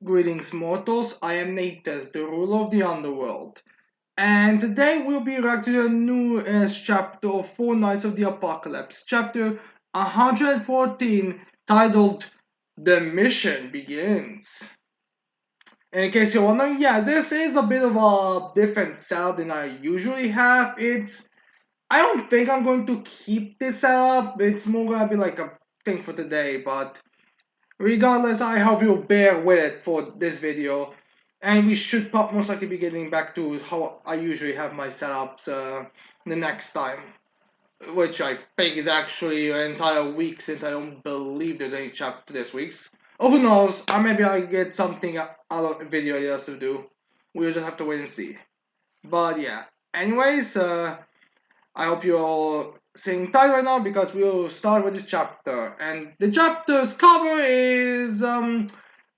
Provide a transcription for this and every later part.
Greetings, mortals. I am Natus, the ruler of the underworld. And today we'll be reacting to the newest chapter of Four Nights of the Apocalypse, chapter 114, titled The Mission Begins. And in case you're wondering, yeah, this is a bit of a different setup than I usually have. I don't think I'm going to keep this setup. It's more gonna be like a thing for today, but regardless, I hope you'll bear with it for this video. And we should most likely be getting back to how I usually have my setups the next time. Which I think is actually an entire week since I don't believe there's any chapter this week's. Oh, who knows? Or maybe I get something out of video ideas to do. We'll just have to wait and see. But yeah. Anyways, I hope you're all sitting tight right now because we'll start with this chapter. And the chapter's cover is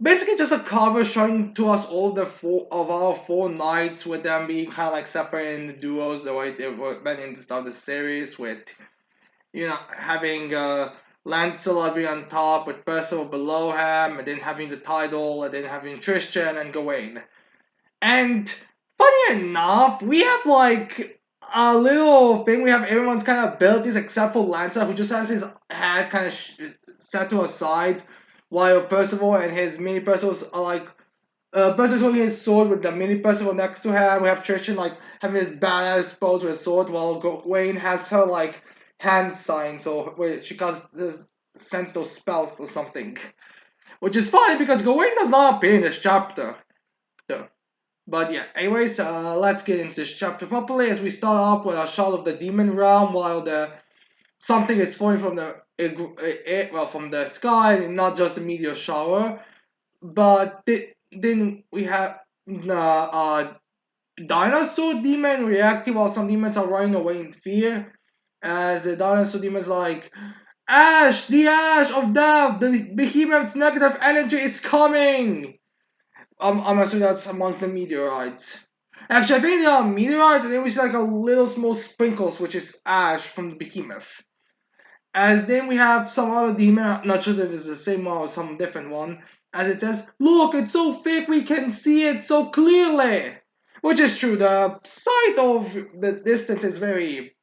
basically just a cover showing to us all the four of our four knights, with them being kind of like separated in the duos the way they've been in the start of the series, with having Lancelot be on top with Percival below him, and then having the title, and then having Tristan and Gawain. And funny enough, we have like a little thing. We have everyone's kind of abilities except for Lancelot, who just has his head kind of set to a side, while Percival and his mini Percivals are like. Percival's holding his sword with the mini Percival next to him. We have Tristan like having his badass pose with a sword, while Gawain has her like hand sign, so wait, she sends those spells or something. Which is funny because Gawain does not appear in this chapter. So, but yeah, anyways, let's get into this chapter properly as we start off with a shot of the demon realm while the something is falling from from the sky, not just the meteor shower. But then we have dinosaur demon reacting while some demons are running away in fear. As the dinosaur demon is like, Ash, the ash of death, the behemoth's negative energy is coming. I'm assuming that's amongst the meteorites. Actually, I think they are meteorites, and then we see like a little small sprinkles, which is ash from the behemoth. As then we have some other demon, not sure if it's the same one or some different one, as it says, look, it's so thick we can see it so clearly. Which is true, the sight of the distance is very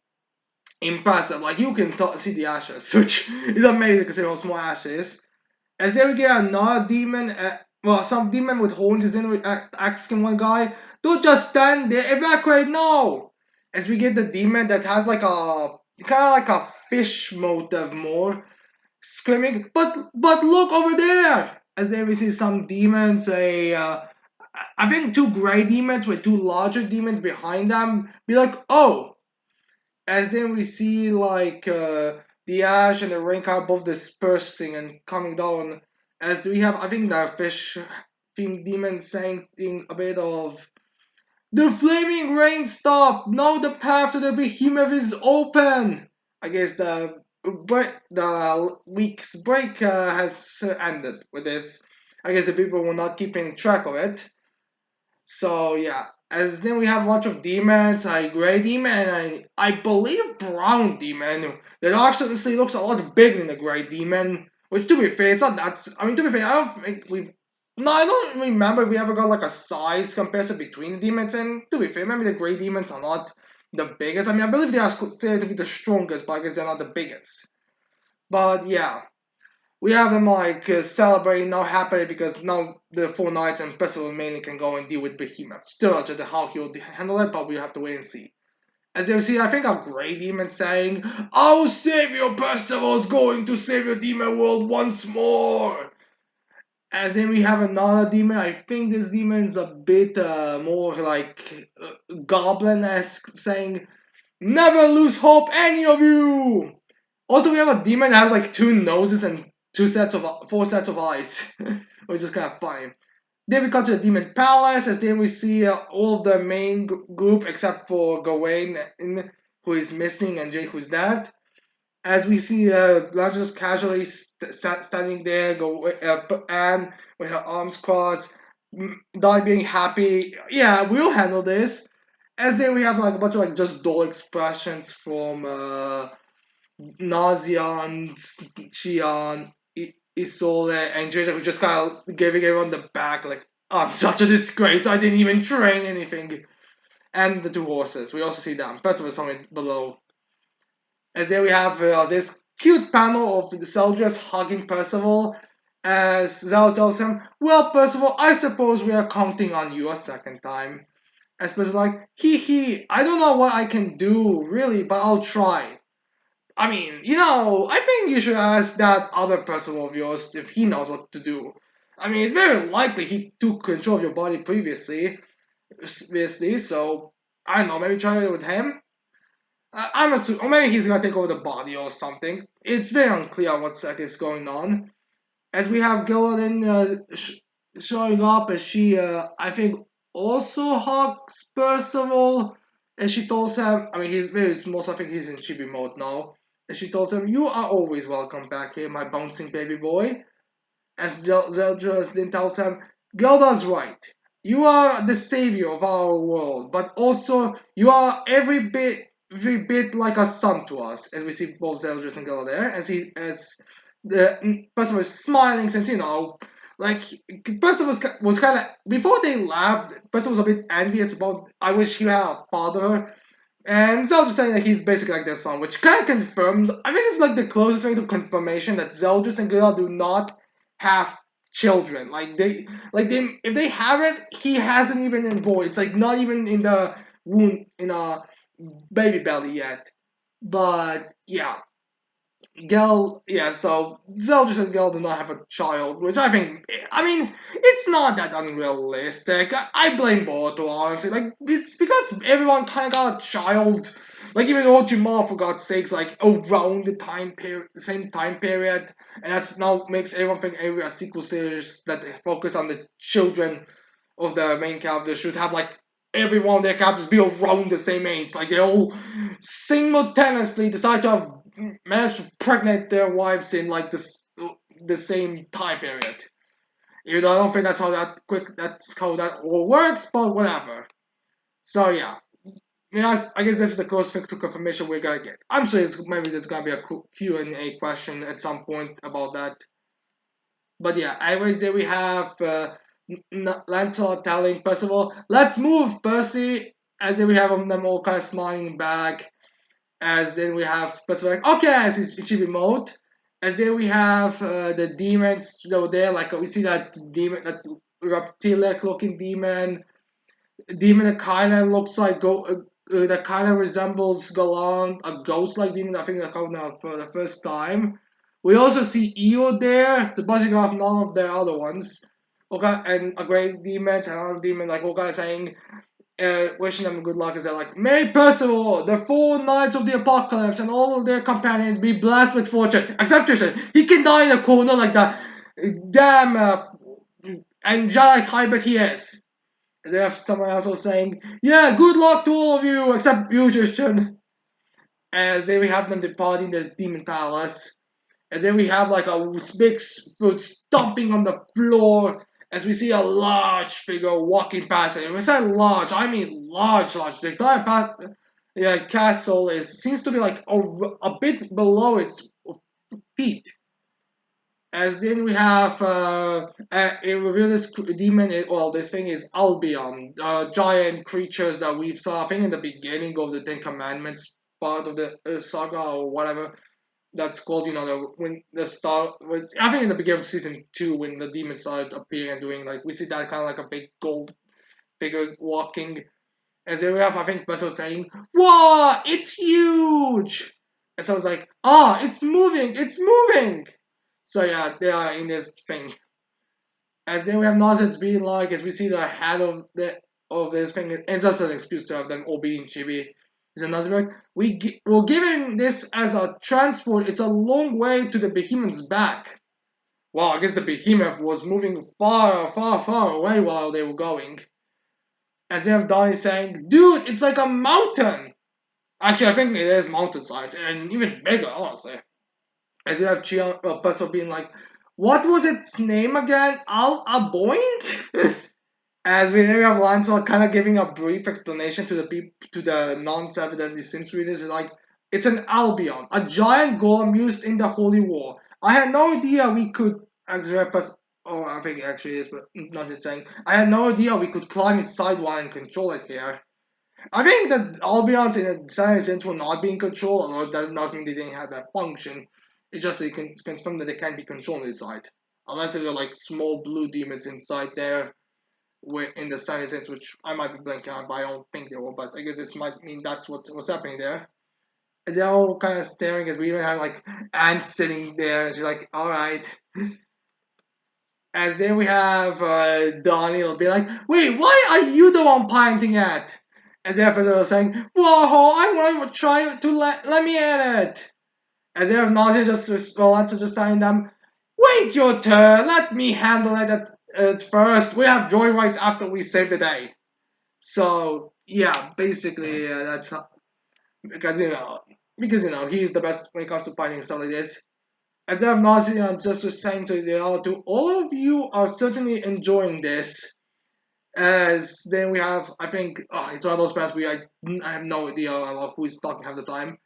impressive. Like, you can see the ashes, which is amazing considering how small ash is. As then we get another demon, some demon with horns is then asking one guy, don't just stand there, evacuate now! As we get the demon that has like a, kind of like a fish motive more, screaming, but look over there! As then we see some demons, I think two gray demons with two larger demons behind them, be like, oh! As then we see like the ash and the rain kind of both dispersing and coming down. As we have, I think, the fish themed demon saying a bit of, the flaming rain stopped. Now the path to the behemoth is open. I guess the week's break has ended with this. I guess the people were not keeping track of it. So yeah, as then we have a bunch of demons, a gray demon and I believe brown demon that actually looks a lot bigger than the gray demon. Which, to be fair, it's not that. I mean, to be fair, I don't think we've. No, I don't remember if we ever got like a size comparison between the demons. And to be fair, maybe the gray demons are not the biggest. I mean, I believe they are considered to be the strongest, but I guess they're not the biggest. But yeah, we have them like celebrating now happy because now the four knights and Percival mainly can go and deal with Behemoth. Still not sure how he'll handle it, but we have to wait and see. As you see, I think a grey demon saying, "Our savior Percival is going to save your demon world once more." As then we have another demon. I think this demon is a bit more like goblin-esque, saying, "Never lose hope, any of you." Also, we have a demon that has like two noses and four sets of eyes, which is kind of funny. Then we come to the demon palace, as then we see all of the main group except for Gawain, who is missing, and Jake, who's dead. As we see Blanche just casually standing there, Anne with her arms crossed, Don being happy. Yeah, we'll handle this. As then we have like a bunch of like just dull expressions from Nazian, Xian, Isolde and Jason who just kind of giving everyone the back, like, I'm such a disgrace, I didn't even train anything. And the two horses, we also see them. Percival somewhere below. As there we have this cute panel of the soldiers hugging Percival, as Zell tells him, well, Percival, I suppose we are counting on you a second time. As Percival's like, I don't know what I can do, really, but I'll try. I mean, I think you should ask that other Percival of yours if he knows what to do. I mean, it's very likely he took control of your body previously, so I don't know, maybe try it with him? I'm assuming, or maybe he's gonna take over the body or something. It's very unclear what is going on. As we have Gillian showing up, as she, I think, also hugs Percival. And she tells him, I mean, he's very small, so I think he's in chibi mode now. And she tells him, you are always welcome back here, my bouncing baby boy. As Zeldris then tells him, Gelda's right. You are the savior of our world, but also you are every bit like a son to us. As we see both Zeldris and Gelda there, as the person was smiling since like person was kind of before they laughed. Person was a bit envious about. I wish he had a father. And Zeldris saying that he's basically like their son, which kind of confirms. I think it's like the closest thing to confirmation that Zeldris and Gilda do not have children. If they have it, he hasn't even in boy. It's like not even in the womb in a baby belly yet. But yeah, so Zeldris and Gel do not have a child, which I mean, it's not that unrealistic. I blame Boruto, honestly. Like, it's because everyone kind of got a child. Like, even Orochimaru, for God's sakes, like, around the same time period. And that's now makes everyone think every a sequel series that focus on the children of the main characters should have, like, every one of their characters be around the same age. Like, they all simultaneously decide to have managed to pregnant their wives in like the same time period. Even though I don't think that's how that all works, but whatever. So yeah. I guess this is the closest thing to confirmation we're gonna get. I'm sure maybe there's gonna be a Q&A question at some point about that. But yeah, anyways, there we have Lancelot telling Percival, "Let's move, Percy." As then we have them all kind of smiling back. As then we have Percival like, okay, as Ichibi mode. As then we have the demons over there, like we see that demon, that reptilian looking demon that kind of looks like that kind of resembles Galant, a ghost-like demon. I think they're called now for the first time. We also see Io there, surprisingly off none of their other ones. Okay, and a great demon, and another demon, like Oka saying, wishing them good luck, is they're like, may Percival, the four knights of the apocalypse, and all of their companions be blessed with fortune. Except Tristan. He can die in a corner like that. Damn, angelic hybrid he is. As they have someone else also saying, yeah, good luck to all of you, except you, Tristan. As they we have them departing the demon palace. As then we have like a big foot stomping on the floor as we see a large figure walking past it. And when I say large, I mean large. The entire castle seems to be like a bit below its feet. As then we have it revealed this demon. This thing is Albion, giant creatures that we saw. I think in the beginning of the Ten Commandments part of the saga or whatever that's called, when the start. I think in the beginning of season 2, when the demons started appearing and doing like we see that kind of like a big gold figure walking. As they have, I think, Buzz was saying, "Whoa, it's huge!" And so I was like, "Ah, it's moving!" So yeah, they are in this thing. As then we have Nonsense being like, as we see the head of this thing, and just an excuse to have them all be in Chibi. Is another like, we're giving this as a transport. It's a long way to the behemoth's back. Well, I guess the behemoth was moving far, far, far away while they were going. As they have Donnie saying, "Dude, it's like a mountain." Actually, I think it is mountain size and even bigger, honestly. As you have Chia Peso being like, "What was its name again? Al Aboing?" As we have Lancelot kind of giving a brief explanation to the non-evidently Sims readers, like, it's an Albion, a giant golem used in the Holy War. I had no idea we could Exrepas. Oh, I think it actually is, but not it saying. I had no idea we could climb inside one and control it here. I think that Albion's in a certain sense will not be in control, although that doesn't mean they didn't have that function. It's just they can confirm that they can't be controlled inside. Unless there are like small blue demons inside there, in the certain sense, which I might be blanking out, but I don't think they will. But I guess this might mean that's what's happening there. And they're all kind of staring as we even have like Anne sitting there. She's like, alright. As then we have Donnie will be like, wait, why are you the one pointing at? As the episode was saying, whoa, I want to try to let me at it. As they have Nazi just, well, that's just telling them, wait your turn, let me handle it at first. We have joy rights after we save the day. So, yeah, basically, that's because, he's the best when it comes to fighting stuff like this. As I have Nazi just was saying to all of you are certainly enjoying this. As then we have, I think, it's one of those parts where I have no idea about who is talking half the time.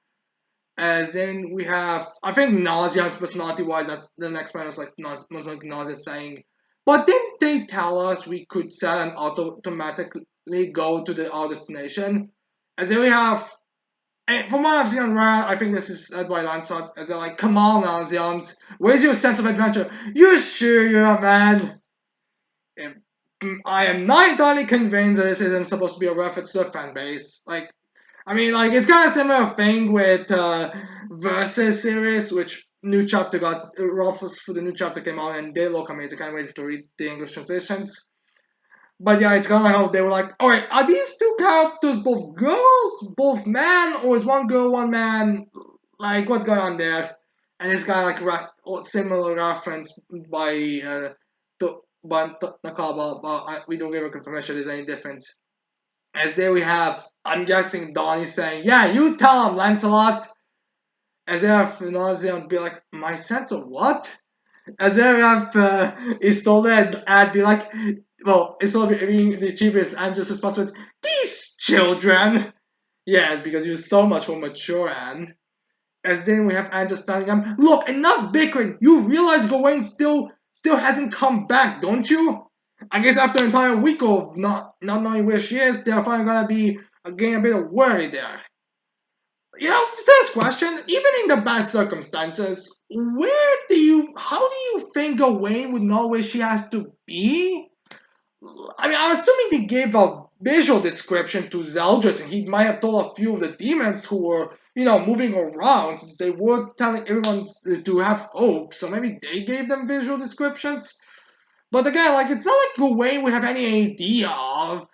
As then we have, I think Nausea's personality wise, that's the next panel is like Nausea saying, but didn't they tell us we could set and automatically go to our destination? As then we have, and from what I've seen on Reddit, I think this is said by Lancelot, they're like, come on, Nauseans, where's your sense of adventure? You're sure you're a man? I am not entirely convinced that this isn't supposed to be a reference to a fan base. Like, I mean, like, it's kind of similar thing with Versus series, which new chapter got, Ruffles for the new chapter came out, and they look amazing. I can't wait to read the English translations. But yeah, it's kind of like how they were like, alright, are these two characters both girls, both men, or is one girl, one man? Like, what's going on there? And it's kind of like similar reference by Nakaba, but we don't give a confirmation there's any difference. As there we have, I'm guessing Donnie saying, yeah, you tell him, Lancelot. As they have Nausea be like, my sense of what? As we have Isolde and be like, well, Isolde being the cheapest and just responsible with, these children! Yes, because you're so much more mature, Anne. As then we have Anne just telling him, look, enough bickering! You realize Gawain still hasn't come back, don't you? I guess after an entire week of not knowing where she is, they're finally gonna be getting a bit of worry there. Serious question. Even in the best circumstances, how do you think Gawain would know where she has to be? I mean, I'm assuming they gave a visual description to Zeldris, and he might have told a few of the demons who were, moving around, since they were telling everyone to have hope, so maybe they gave them visual descriptions? But again, like, it's not like Gawain would have any idea of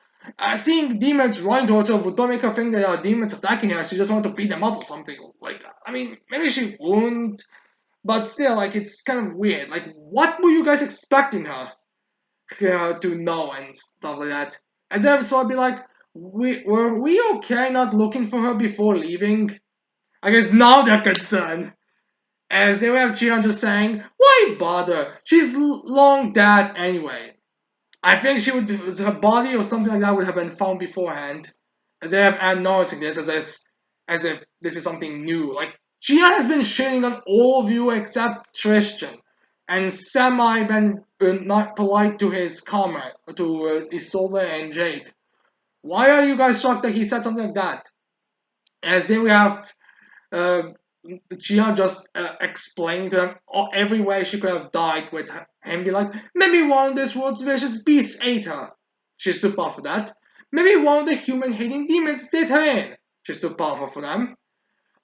seeing demons running towards her don't make her think there are demons attacking her. She just wants to beat them up or something like that. I mean, maybe she wouldn't, but still, like, it's kind of weird. Like, what were you guys expecting her to know and stuff like that? And then so I'd be like, were we okay not looking for her before leaving? I guess now they're concerned. As they have Chiron just saying, why bother? She's long dead anyway. I think she would her body or something like that would have been found beforehand. As they have Anne noticing this as if this is something new. Like Gia has been shitting on all of you except Tristan, and semi been not polite to his comrade, to Isolde and Jade. Why are you guys shocked that he said something like that? As then we have uh, Gia just explaining to them every way she could have died with him be like, maybe one of this world's vicious beasts ate her. She's too powerful for that. Maybe one of the human-hating demons did her in. She's too powerful for them.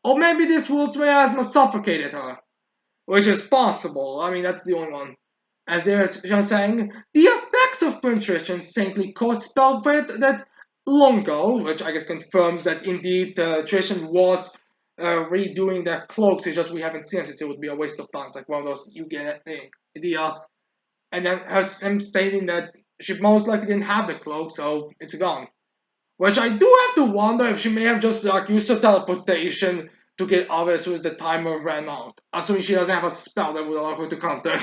Or maybe this world's miasma suffocated her. Which is possible. I mean, that's the only one. As they're just saying, the effects of Prince Tristan's saintly court spell for it that long ago, which I guess confirms that indeed Tristan was redoing their cloaks. It's just we haven't seen it, since it would be a waste of time. It's like one of those you get a thing idea. And then him stating that she most likely didn't have the cloak, so it's gone. Which I do have to wonder if she may have just like used her teleportation to get out as soon as the timer ran out. Assuming she doesn't have a spell that would allow her to counter.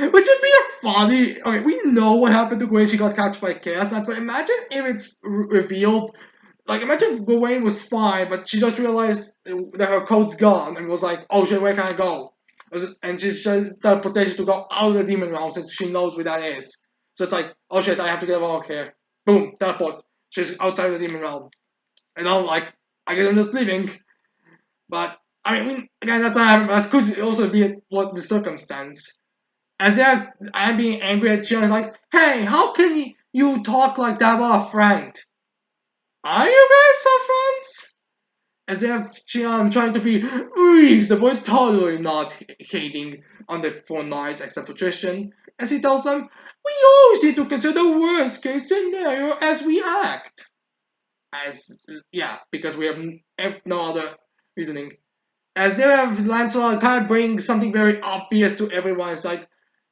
Which would be a funny. Okay, we know what happened to Gwen. She got captured by Chaos Knights, but imagine if it's revealed. Like, imagine if Gawain was fine, but she just realized that her code's gone and was like, oh shit, where can I go? And she's teleportation to go out of the demon realm since she knows where that is. So it's like, oh shit, I have to get over here. Boom, teleport. She's outside of the demon realm. And I'm like, I guess I'm just leaving. But I mean, again, that could also be what the circumstance. As they're I'm being angry at Chion, like, hey, how can you talk like that about a friend? Are you guys so friends? As they have Chion trying to be reasonable, totally not hating on the four knights except for Tristan, as he tells them, we always need to consider the worst case scenario as we act. As, yeah, because we have no other reasoning. As they have Lancelot kind of bring something very obvious to everyone. It's like,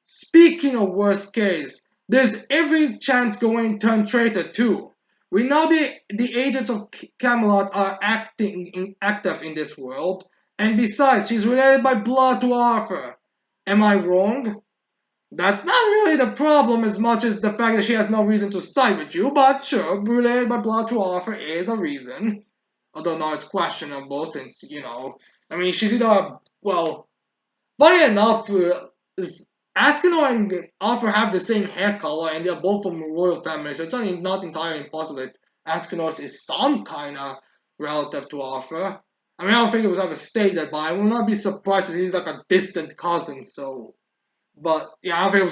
speaking of worst case, there's every chance Gawain turn traitor too. We know the agents of Camelot are active in this world, and besides, she's related by blood to Arthur. Am I wrong? That's not really the problem as much as the fact that she has no reason to side with you, but sure, related by blood to Arthur is a reason. Although now it's questionable since, I mean, she's either, well, funny enough, Askenor and Arthur have the same hair color and they're both from royal family, so it's not entirely impossible that Askenor is some kind of relative to Arthur. I mean, I don't think it was ever stated, but I will not be surprised if he's like a distant cousin, so. But yeah, I don't think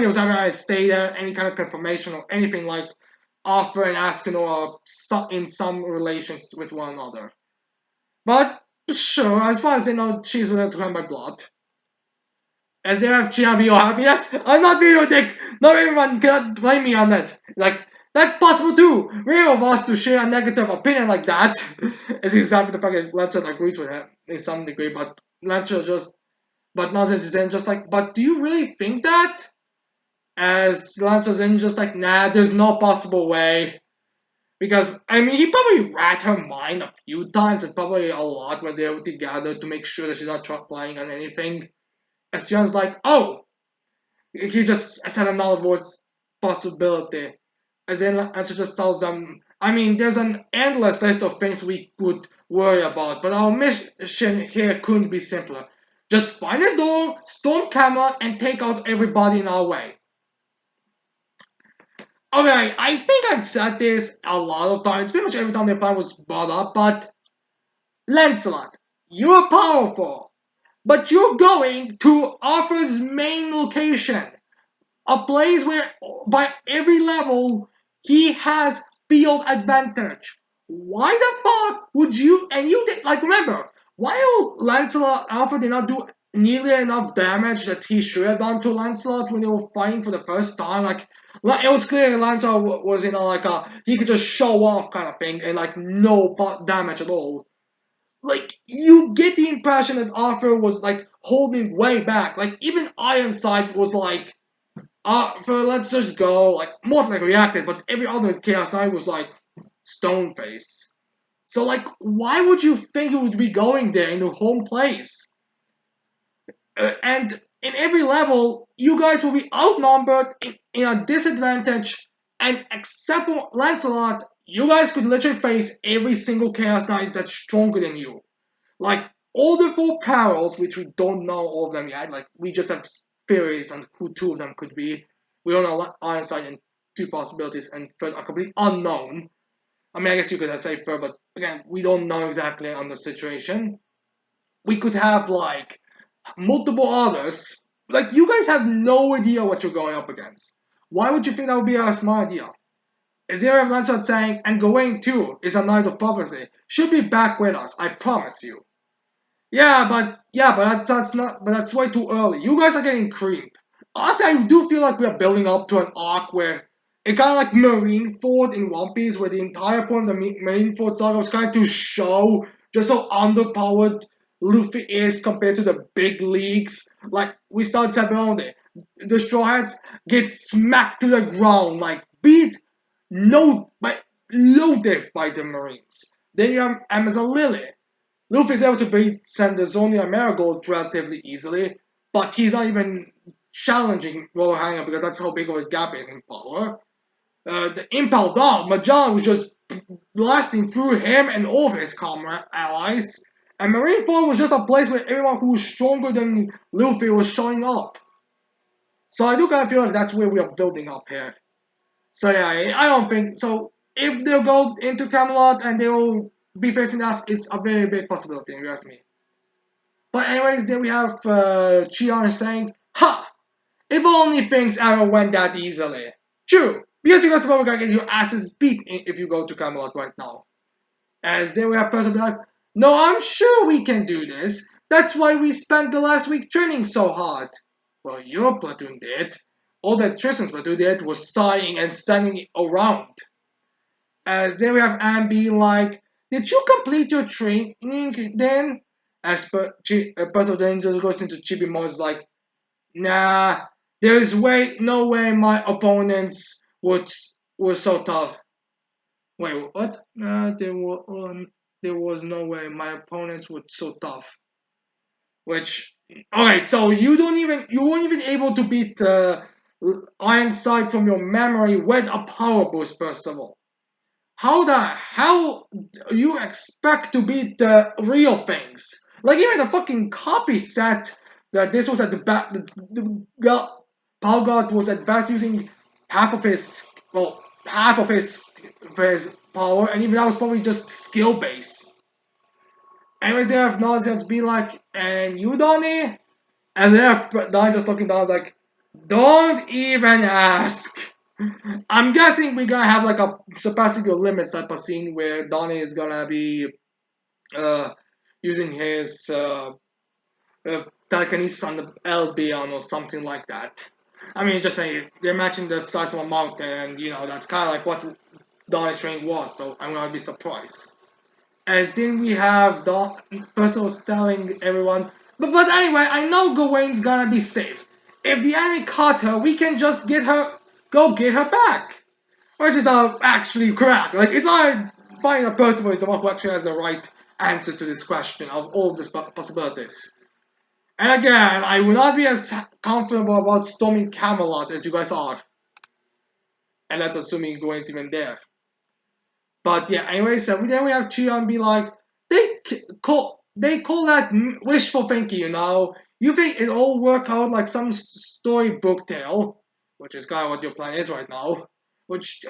it was ever stated any kind of confirmation or anything like Arthur and Askenor are in some relations with one another. But sure, as far as they know, she's related to him by blood. As they have Chiabi or happy, yes, I'm not being a dick. Not everyone cannot blame me on that. Like, that's possible too. Rare of us to share a negative opinion like that. As he's happy the fact that Lancelot agrees with him in some degree, but Lancelot but Nonsense is then just like, but do you really think that? As Lancelot's then just like, nah, there's no possible way. Because, I mean, he probably read her mind a few times and probably a lot when they were together to make sure that she's not flying on anything. As John's like, oh, he just said another word's possibility. As then answer just tells them, I mean, there's an endless list of things we could worry about, but our mission here couldn't be simpler. Just find a door, storm Camelot, and take out everybody in our way. Okay, I think I've said this a lot of times, pretty much every time the plan was brought up, but Lancelot, you're powerful, but you're going to Arthur's main location. A place where by every level he has field advantage. Why the fuck would you and you did like remember why Lancelot Alpha did not do nearly enough damage that he should have done to Lancelot when they were fighting for the first time? Like it was clear Lancelot was like a he could just show off kind of thing and like no damage at all. Like you get the impression that Arthur was like holding way back. Like even Ironside was like for let's just go, like, more like reacted, but every other Chaos Knight was like stone face. So, like, why would you think it would be going there in the home place? And in every level, you guys will be outnumbered in a disadvantage, and except for Lancelot, you guys could literally face every single Chaos Knight that's stronger than you. Like, all the four perils, which we don't know all of them yet, like, we just have theories on who two of them could be. We don't know Ironside and two possibilities, and third are completely unknown. I mean, I guess you could say third, but again, we don't know exactly on the situation. We could have, like, multiple others. Like, you guys have no idea what you're going up against. Why would you think that would be a smart idea? Is there a Lancelot saying, and Gawain too is a knight of prophecy. She'll be back with us, I promise you. Yeah, but that's way too early. You guys are getting creamed. Honestly, I do feel like we are building up to an arc where it kind of like Marineford in One Piece, where the entire point of the Marineford saga was kind of to show just how underpowered Luffy is compared to the big leagues. Like we started stepping on there. The Straw Hats get smacked to the ground, like beat no by low diff by the Marines. Then you have Amazon Lily. Luffy is able to beat Sandersonia Marigold relatively easily, but he's not even challenging Royal Hanger because that's how big of a gap is in power. The Impel Dog, Magellan was just blasting through him and all of his comrade allies. And Marineford was just a place where everyone who was stronger than Luffy was showing up. So I do kind of feel like that's where we are building up here. So yeah, I don't think so. If they'll go into Camelot and they will be facing that, it's a very big possibility, if you ask me. But anyways, then we have Chion saying, "Ha! If only things ever went that easily." True, because you guys are probably gonna get your asses beat if you go to Camelot right now. As then we have person be like, "No, I'm sure we can do this. That's why we spent the last week training so hard." Well, your platoon did. All that Tristan's platoon did was sighing and standing around. As then we have Anne being like, "Did you complete your training then?" As Person then just goes into Chibi mode like, "Nah, there's no way my opponents were so tough." Wait, what? There was no way my opponents were so tough. Which, alright, so you weren't even able to beat the Iron Sight from your memory with a power boost, first of all. How the hell do you expect to beat the real things? Like even the fucking copy said that this was at the back. Paul God was at best using half of his half of his power, and even that was probably just skill base. Anyways, they have nonsense be like, "And you, Donnie?" And they have Donnie just looking down like, "Don't even ask." I'm guessing we're gonna have like a surpassing your limits type of scene where Donnie is gonna be uh, using his telekinesis on the Albion or something like that. I mean, just saying, they're matching the size of a mountain, and you know, that's kind of like what Donnie's training was, so I'm gonna be surprised. As then we have the person was telling everyone, but anyway, I know Gawaine's gonna be safe. If the enemy caught her, we can just go get her back. Which is actually correct. Like, it's not finding a person who is the one who actually has the right answer to this question of all these possibilities. And again, I will not be as comfortable about storming Camelot as you guys are. And that's assuming Gwen's even there. But yeah, anyways, then we have Chion be like, they call that wishful thinking, you know. You think it all work out like some storybook tale, which is kind of what your plan is right now. Which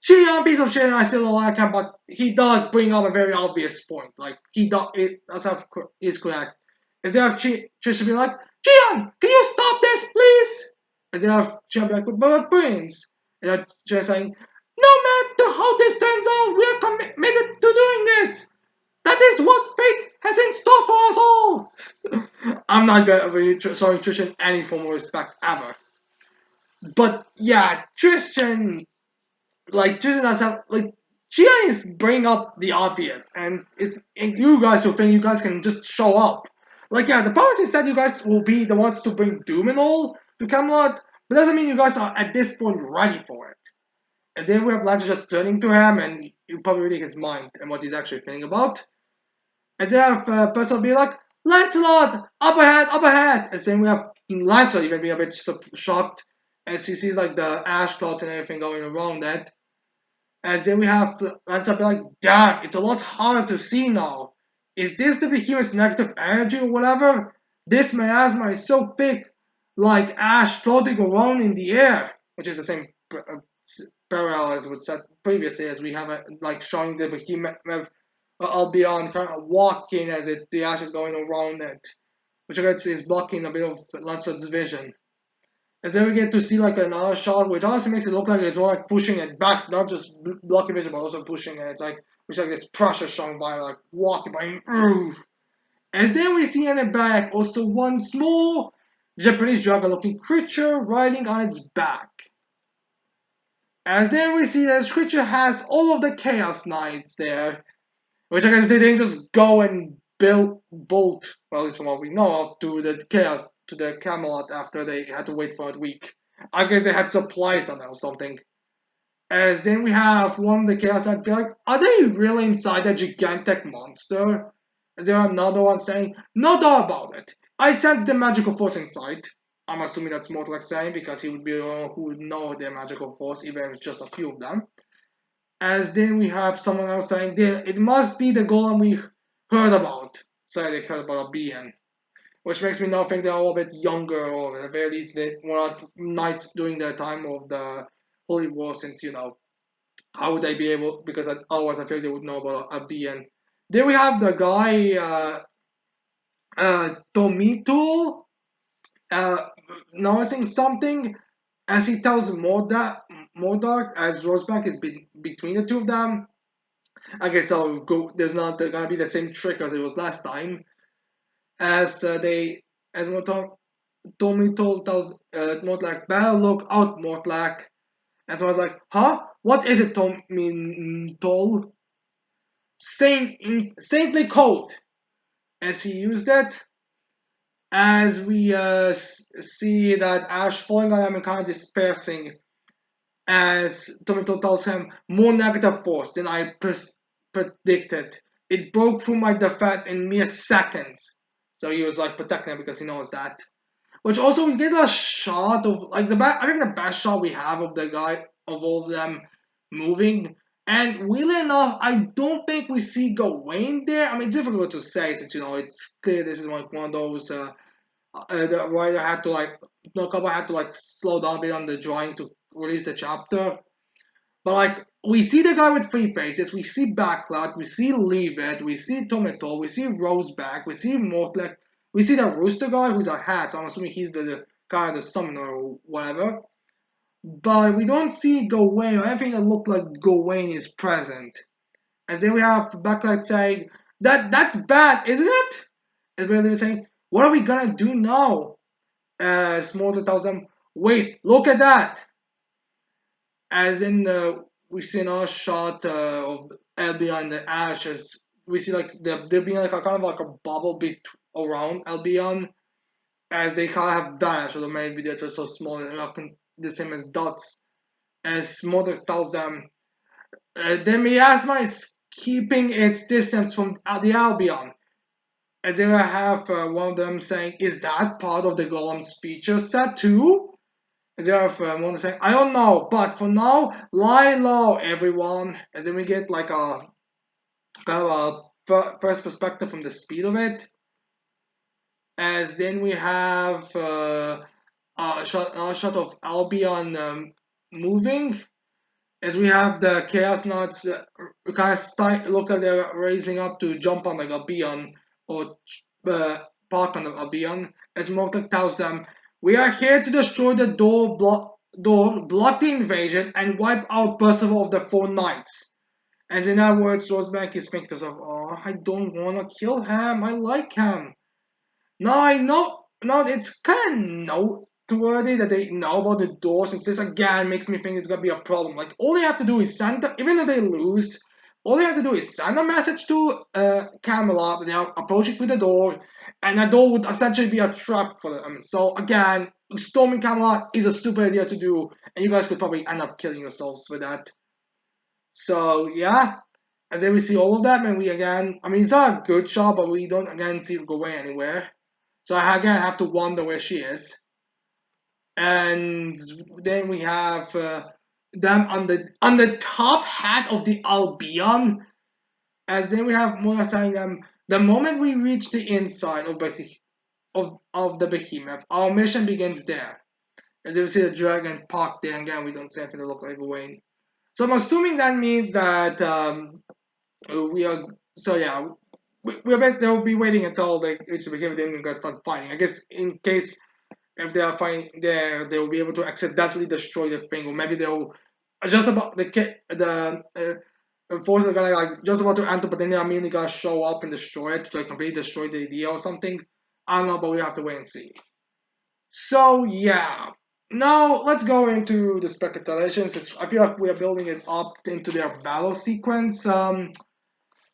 Chion piece of shit, and I still don't like him, but he does bring up a very obvious point. Like it does have is correct. Is there have Trisha be like, "Chion, can you stop this, please?" Is there have Chion be like, "But Prince," and then just saying, "No matter how this turns out, we are committed to doing this. That is what fate has in store for us all." I'm not gonna be showing Tristan any form of respect ever. But yeah, Tristan does have like she is bring up the obvious, and you guys will think you guys can just show up. Like yeah, the promise is that you guys will be the ones to bring Doom and all to Camelot, but doesn't mean you guys are at this point ready for it. And then we have Lancer just turning to him, and you probably reading his mind and what he's actually thinking about. And then have person be like, "Lancelot, up ahead, up ahead!" And then we have Lancelot even being a bit shocked as he sees like the ash clouds and everything going around that. As then we have Lancelot be like, "Damn, it's a lot harder to see now. Is this the behemoth's negative energy or whatever? This miasma is so thick, like ash floating around in the air," which is the same parallel as we said previously, as we have like showing the behemoth Albion kind of walking as the ash is going around it, which I guess is blocking a bit of Lancelot's vision. And then we get to see like another shot, which honestly makes it look like it's more like pushing it back, not just blocking vision, but also pushing it. It's like this pressure showing by, like walking by. As then we see in the back also one small Japanese dragon-looking creature riding on its back. As then we see that this creature has all of the Chaos Knights there, which I guess they didn't just go and bolt, well, at least from what we know of, to the Camelot after they had to wait for a week. I guess they had supplies on them or something. As then we have one of the Chaos Knights be like, "Are they really inside that gigantic monster?" And there are another one saying, "No doubt about it. I sense the magical force inside." I'm assuming that's Mortlak saying because he would be the one who would know their magical force, even if it's just a few of them. As then we have someone else saying, "It must be the golem we heard about." say they heard about Albion. Which makes me now think they're a little bit younger, or at the very least they were not knights during the time of the Holy War, since, how would they be able, because otherwise I feel they would know about Albion. Then we have the guy, Tomito, uh, noticing something as he tells Mordark, as Roseback is between the two of them. I guess I'll go. There's not gonna be the same trick as it was last time. As as Tomito tells Mortlak, better look out, Mortlak. And so I was like, huh? What is it, Tomito? Saintly code. As he used it, as we see that Ash falling on him and kind of dispersing, as Tomito tells him, more negative force than I predicted. It broke through my defense in mere seconds. So he was like protecting him because he knows that. Which also we get a shot of like I think the best shot we have of the guy of all of them moving. And weirdly enough, I don't think we see Gawain there. I mean, it's difficult to say since it's clear this is like one of those. The writer had to like, no, couple had to like slow down a bit on the drawing to release the chapter. But like, we see the guy with three faces. We see Backcloud. We see Leavet. We see Tomato. We see Roseback. We see Mortlek. We see the Rooster guy who's a hat. So I'm assuming he's the guy, the summoner or whatever. But we don't see Gawain or anything that looked like Gawain is present. And then we have Backlight saying, that's bad, isn't it? And we're saying, what are we gonna do now? Smolder tells them, wait, look at that. As in, we see another shot of Albion and the ashes. We see like there being like a kind of like a bubble around Albion, as they kind of have vanished, or maybe they're just so small and not the same as dots. As Smolder tells them, the miasma is keeping its distance from the Albion. As they will have one of them saying, is that part of the golem's feature set too? As they have one saying, I don't know, but for now, lie low, everyone. As then we get like a kind of a first perspective from the speed of it. As then we have a shot of Albion moving. As we have the Chaos Nuts kind of look like they're raising up to jump on like a Albion or park on the Albion. As Mortek tells them, we are here to destroy the block the invasion, and wipe out Percival of the Four Knights. As in other words, Rosebank is thinking to herself, oh, I don't want to kill him. I like him. Now I know. Now it's kind of noteworthy that they know about the door, since this again makes me think it's gonna be a problem. Like all they have to do is send, even though they lose, all they have to do is send a message to Camelot that they are approaching through the door, and that door would essentially be a trap for them. So again, storming Camelot is a stupid idea to do, and you guys could probably end up killing yourselves for that. So yeah, as then we see all of them, and we again, I mean, it's not a good shot, but we don't again see it go away anywhere. So I again have to wonder where she is. And then we have them on the top hat of the Albion. As then we have Mona telling them, the moment we reach the inside of the behemoth, our mission begins there. As you see the dragon parked there again, we don't see anything to look like Wayne. So I'm assuming that means that we are. So yeah, we're best. They'll be waiting until they reach the behemoth, then we're gonna start fighting. I guess in case if they are fighting there, they will be able to accidentally destroy the thing, or maybe they'll just about the forces are gonna like just about to enter, but then they're immediately gonna show up and destroy it to like completely destroy the idea or something. I don't know, but we have to wait and see. So yeah. Now let's go into the speculations. I feel like we are building it up into their battle sequence. How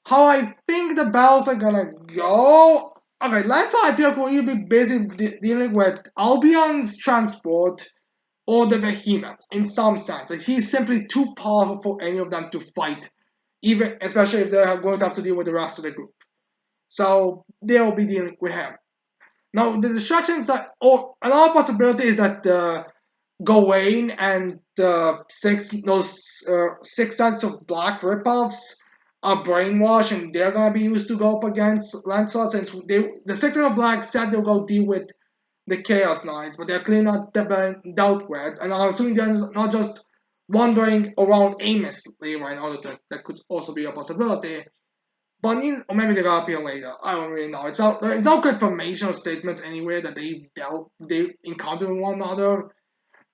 I think the battles are gonna go. Okay, Lancelot, I feel like will either be busy dealing with Albion's transport or the behemoths in some sense. Like he's simply too powerful for any of them to fight, even especially if they're going to have to deal with the rest of the group. So they'll be dealing with him. Now the distractions that, or another possibility is that Gawain and the six sets of black ripoffs are brainwashed and they're gonna be used to go up against Lancelot since the Six of Black said they'll go deal with the Chaos Knights, but they're clearly not dealt with, and I'm assuming they're not just wandering around aimlessly right now. That could also be a possibility. But or maybe they're gonna appear later. I don't really know. It's not confirmation or statements anywhere that they encountered one another.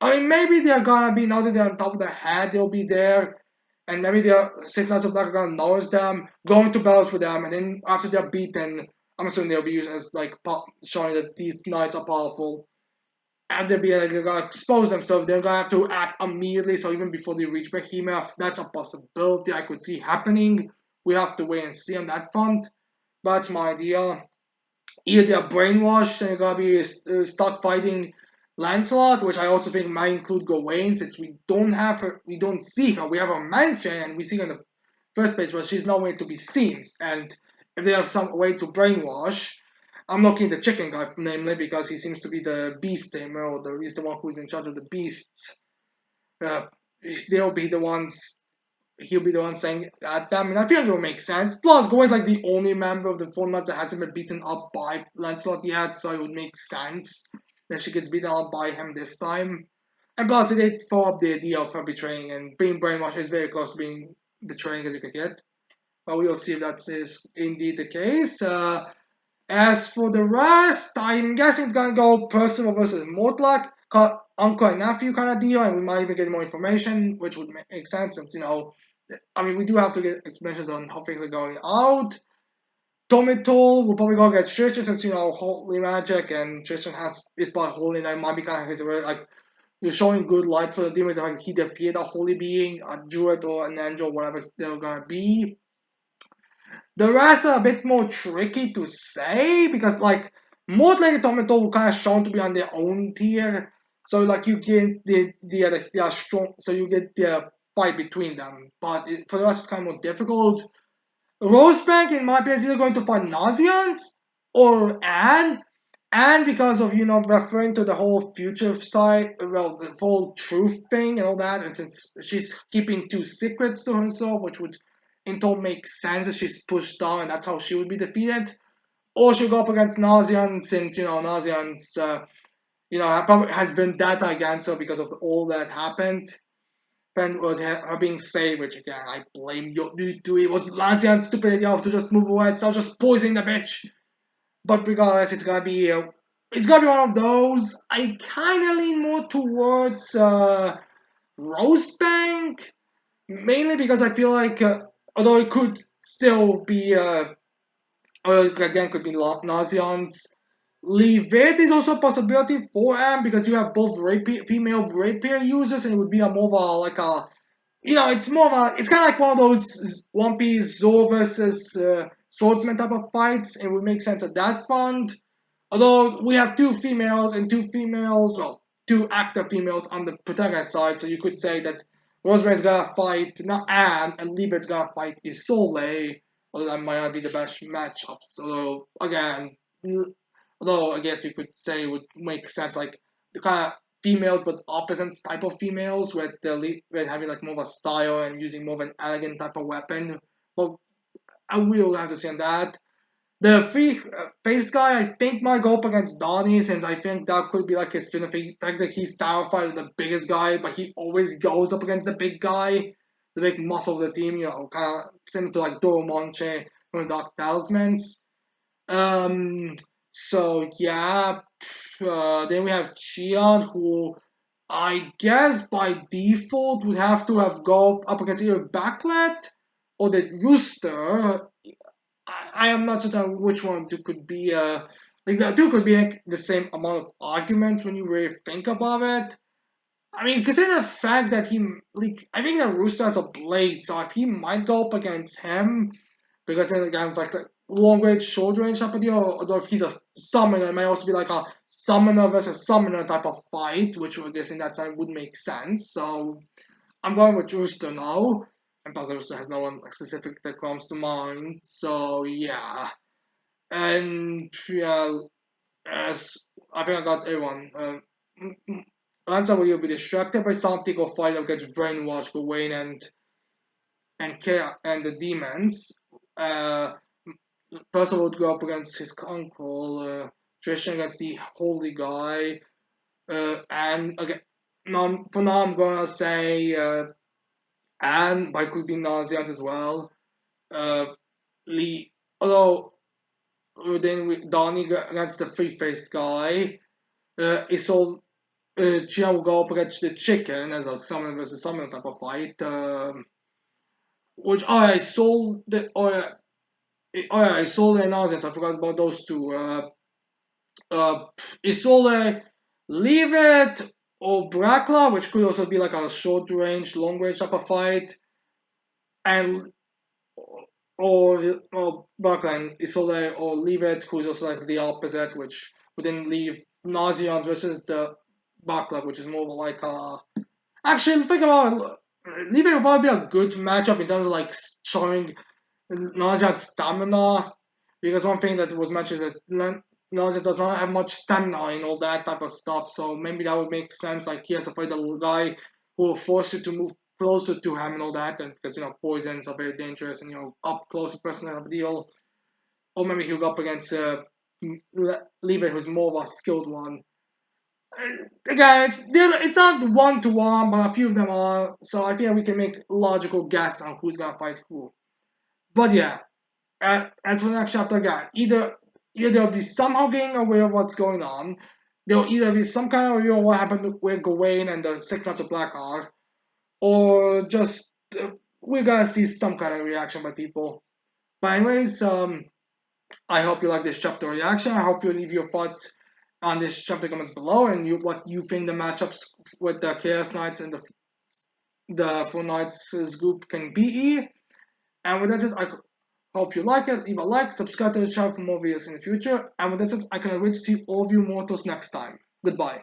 I mean, maybe they're gonna be now that they're on top of their head, they'll be there, and maybe the Six Knights of Black are gonna notice them, going to battles with them, and then after they're beaten, I'm assuming they'll be used as like showing that these knights are powerful, and they'll be like they're gonna expose themselves. They're gonna have to act immediately, so even before they reach Behemoth, that's a possibility I could see happening. We have to wait and see on that front. That's my idea. Either they're brainwashed and they're gonna be stuck fighting Lancelot, which I also think might include Gawain, since we don't see her. We have her mention and we see her in the first page, but she's nowhere to be seen. And if they have some way to brainwash, I'm looking at the chicken guy, namely because he seems to be the beast tamer, or he's the one who's in charge of the beasts. Uh, they'll be the ones he'll be the one saying at them, and I feel like it will make sense. Plus, Gawain's like the only member of the Four Knights that hasn't been beaten up by Lancelot yet, so it would make sense that she gets beaten up by him this time. And plus, they did throw up the idea of her betraying, and being brainwashed is very close to being betraying as you could get. But we will see if that is indeed the case. As for the rest, I'm guessing it's gonna go Percival versus Mortlock, uncle and nephew kind of deal, and we might even get more information, which would make sense since I mean, we do have to get explanations on how things are going out. Tomitol will probably go against Tristan since holy magic and Tristan has is part holy, and that might be kind of his way. Like you're showing good light for the demons, like he defeated a holy being, a druid or an angel, whatever they're gonna be. The rest are a bit more tricky to say because like most like Tomato were kind of shown to be on their own tier. So like you get they are strong, so you get the fight between them. But for the rest, it's kind of more difficult. Rosebank, in my opinion, is either going to fight Nazians or Anne. And because of referring to the whole future side, well, the whole truth thing and all that, and since she's keeping two secrets to herself, which would in turn make sense that she's pushed down, and that's how she would be defeated. Or she'll go up against Nazian, since Nazian's has vendetta against her because of all that happened. And with her being saved, which again I blame you to it was Nazian's stupid idea of to just move away instead of just poisoning the bitch. But regardless, it's gonna be one of those. I kind of lean more towards Rosebank, mainly because I feel like although it could still be or again could be Nazians. Levitt is also a possibility for him because you have both female rapier users, and it would be a more of a like a it's more of a it's kind of like one of those One Piece Zoro versus swordsman type of fights, and it would make sense at that front. Although we have two females and two females, well, two active females on the protagonist side, so you could say that Rosemary's gonna fight not Anne, and Levitt's gonna fight Isolde. Although that might not be the best matchups. Although again, although I guess you could say it would make sense, like the kind of females but opposite type of females, with having like more of a style and using more of an elegant type of weapon. But I will have to say on that. The free faced guy, I think, might go up against Donnie, since I think that could be like his fin. The fact that he's terrified of the biggest guy, but he always goes up against the big guy, the big muscle of the team, kind of similar to like Doro Monche from the Dark Talismans. Um, so yeah, then we have Chian, who I guess by default would have to have go up against either Backlet or the Rooster. I am not certain which one could be. Like the two could be like the same amount of arguments when you really think about it. I mean, consider the fact that I think the Rooster has a blade, so if he might go up against him, because then again, it's like the long range, short range type of deal, or if he's a summoner, it might also be like a summoner versus summoner type of fight, which I guess in that time would make sense. So I'm going with Rooster now, and plus Rooster has no one specific that comes to mind. So yeah, and yeah, as I think I got everyone. Lanza will be distracted by something or fight against brainwash Gawain and and the demons. Uh, Percival would go up against his uncle, Tristan against the holy guy, and again, now, for now I'm gonna say Anne, but it could be Nauseant as well. Uh, Lee, although then with Donnie against the three-faced guy, it's all Gian will go up against the chicken as a summon versus summon type of fight. Which I sold the I sold the Nauseant. I forgot about those two. Isolde, Leave It, or Brakla, which could also be like a short range, long range type of fight, and or Brakla and Isolde, or Leave It, who's also like the opposite, which would then leave Nauseant versus the Brakla, which is more like a. Actually, think about it. Leave It would probably be a good matchup in terms of like showing Nauseant's stamina, because one thing that was mentioned is that Nausea does not have much stamina and all that type of stuff, so maybe that would make sense. Like he has to fight a guy who will force you to move closer to him and all that, and because poisons are very dangerous and up close and personal type of deal. Or maybe he'll go up against Lever, who's more of a skilled one. Again, it's not one to one, but a few of them are. So I think we can make logical guess on who's gonna fight who. But yeah, as for the next chapter, again, either they'll be somehow getting aware of what's going on. There'll either be some kind of what happened with Gawain and the Six Knights of Blackheart, or just we're gonna see some kind of reaction by people. But anyways, I hope you like this chapter reaction. I hope you leave your thoughts on this chapter comments below, and what you think the matchups with the Chaos Knights and the Four Knights group can be. And with that said, I hope you like it. Leave a like, subscribe to the channel for more videos in the future. And with that said, I cannot wait to see all of you mortals next time. Goodbye.